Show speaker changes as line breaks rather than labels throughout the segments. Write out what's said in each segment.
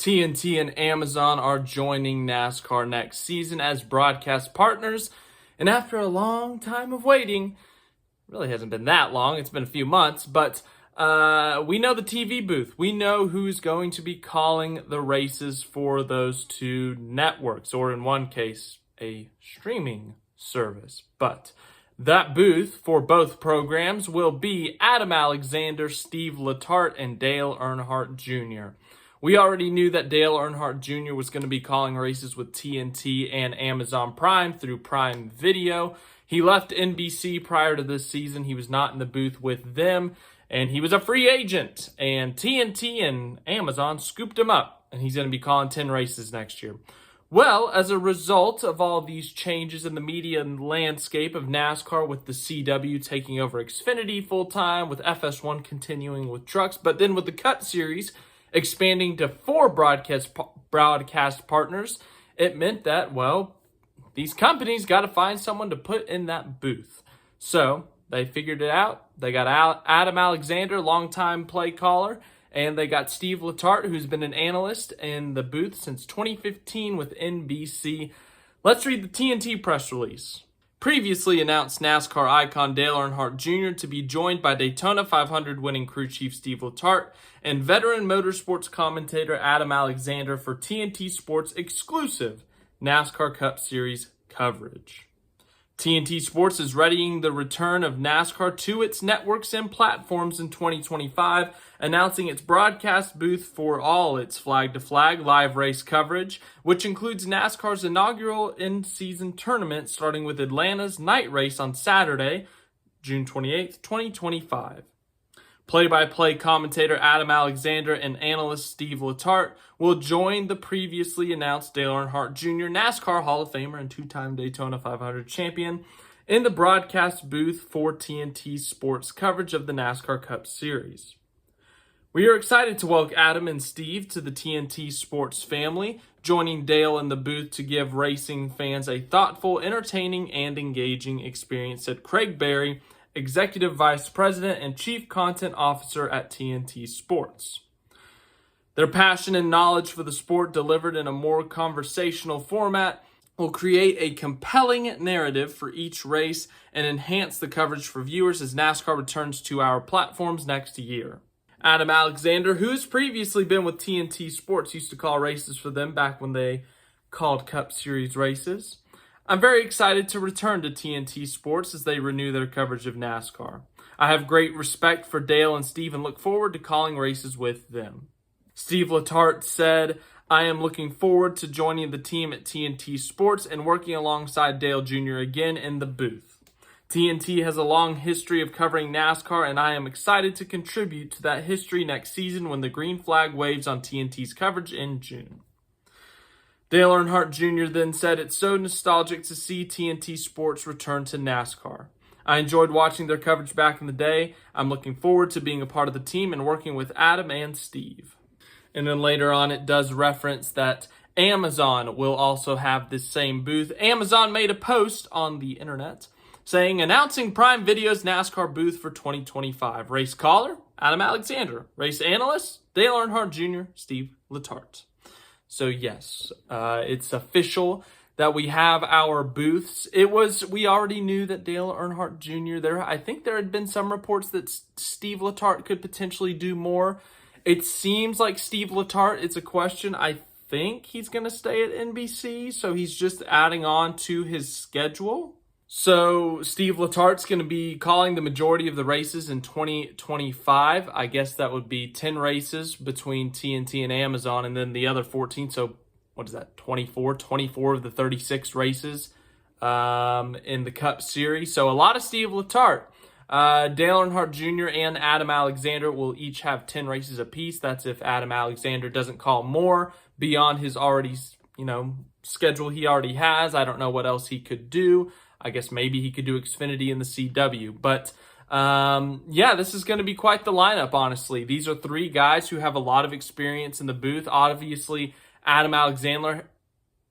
TNT and Amazon are joining NASCAR next season as broadcast partners. And after a long time of waiting, really hasn't been that long, it's been a few months, but we know the TV booth. We know who's going to be calling the races for those two networks, or in one case, a streaming service. But that booth for both programs will be Adam Alexander, Steve Letarte, and Dale Earnhardt Jr. We already knew that Dale Earnhardt Jr. was going to be calling races with TNT and Amazon Prime through Prime Video. He left NBC prior to this season. He was not in the booth with them, and he was a free agent. And TNT and Amazon scooped him up, and he's going to be calling 10 races next year. Well, as a result of all these changes in the media landscape of NASCAR, with the CW taking over Xfinity full-time, with FS1 continuing with trucks, but then with the Cup Series expanding to 4 broadcast partners, it meant that, well, these companies got to find someone to put in that booth. So they figured it out. They got Adam Alexander, longtime play caller, and they got Steve Letarte, who's been an analyst in the booth since 2015 with NBC. Let's read the TNT press release. Previously announced NASCAR icon Dale Earnhardt Jr. to be joined by Daytona 500 winning crew chief Steve Letarte and veteran motorsports commentator Adam Alexander for TNT Sports exclusive NASCAR Cup Series coverage. TNT Sports is readying the return of NASCAR to its networks and platforms in 2025, announcing its broadcast booth for all its flag-to-flag live race coverage, which includes NASCAR's inaugural in-season tournament starting with Atlanta's night race on Saturday, June 28, 2025. Play-by-play commentator Adam Alexander and analyst Steve Letarte will join the previously announced Dale Earnhardt Jr., NASCAR Hall of Famer and 2-time Daytona 500 champion, in the broadcast booth for TNT Sports coverage of the NASCAR Cup Series. We are excited to welcome Adam and Steve to the TNT Sports family, joining Dale in the booth to give racing fans a thoughtful, entertaining, and engaging experience, said Craig Berry, Executive Vice President and Chief Content Officer at TNT Sports. Their passion and knowledge for the sport, delivered in a more conversational format, will create a compelling narrative for each race and enhance the coverage for viewers as NASCAR returns to our platforms next year. Adam Alexander, who's previously been with TNT Sports, used to call races for them back when they called Cup Series races. I'm very excited to return to TNT Sports as they renew their coverage of NASCAR. I have great respect for Dale and Steve and look forward to calling races with them. Steve Letarte said, I am looking forward to joining the team at TNT Sports and working alongside Dale Jr. again in the booth. TNT has a long history of covering NASCAR, and I am excited to contribute to that history next season when the green flag waves on TNT's coverage in June. Dale Earnhardt Jr. then said, it's so nostalgic to see TNT Sports return to NASCAR. I enjoyed watching their coverage back in the day. I'm looking forward to being a part of the team and working with Adam and Steve. And then later on, it does reference that Amazon will also have this same booth. Amazon made a post on the internet saying, announcing Prime Video's NASCAR booth for 2025. Race caller, Adam Alexander. Race analyst, Dale Earnhardt Jr., Steve Letarte. So yes, it's official that we have our booths. We already knew that Dale Earnhardt Jr. I think there had been some reports that Steve Letarte could potentially do more. It seems like Steve Letarte, it's a question. I think he's going to stay at NBC, so he's just adding on to his schedule. So Steve Letarte's going to be calling the majority of the races in 2025. I guess that would be 10 races between TNT and Amazon, and then the other 14. So what is that, 24 of the 36 races in the Cup Series. So a lot of Steve Letarte. Dale Earnhardt Jr. and Adam Alexander will each have 10 races apiece. That's if Adam Alexander doesn't call more beyond his already, schedule he already has. I don't know what else he could do. I guess maybe he could do Xfinity in the CW. But, this is going to be quite the lineup, honestly. These are 3 guys who have a lot of experience in the booth. Obviously, Adam Alexander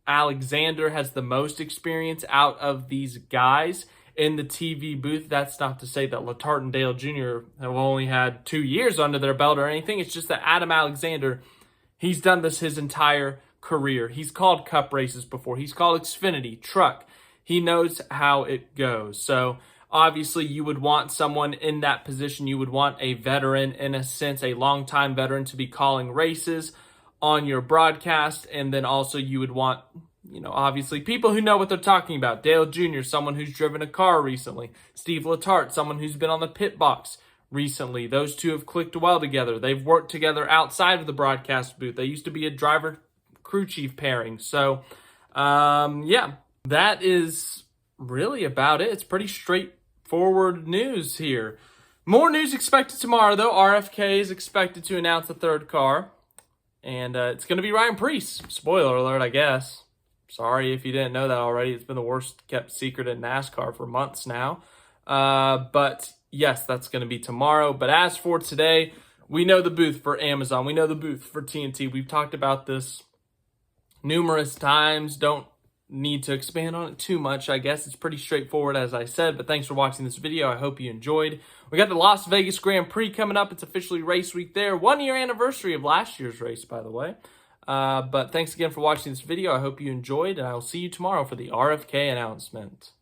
has the most experience out of these guys in the TV booth. That's not to say that Letarte and Dale Jr. have only had 2 years under their belt or anything. It's just that Adam Alexander, He's done this his entire career. He's called cup races before. He's called Xfinity, truck. He knows how it goes. So obviously you would want someone in that position. You would want a veteran, in a sense, a longtime veteran to be calling races on your broadcast. And then also you would want, obviously people who know what they're talking about. Dale Jr., someone who's driven a car recently. Steve Letarte, someone who's been on the pit box recently. Those two have clicked well together. They've worked together outside of the broadcast booth. They used to be a driver crew chief pairing. So, yeah, that is really about it. It's pretty straightforward news here. More news expected tomorrow, though. RFK is expected to announce the third car, and it's going to be Ryan Preece. Spoiler alert, I guess. Sorry if you didn't know that already. It's been the worst kept secret in NASCAR for months now. But yes, that's going to be tomorrow. But as for today, we know the booth for Amazon. We know the booth for TNT. We've talked about this numerous times. Don't need to expand on it too much, I guess. It's pretty straightforward, as I said. But thanks for watching this video. I hope you enjoyed. We got the Las Vegas Grand Prix coming up. It's officially race week there. 1 year anniversary of last year's race, by the way. But thanks again for watching this video. I hope you enjoyed, and I will see you tomorrow for the RFK announcement.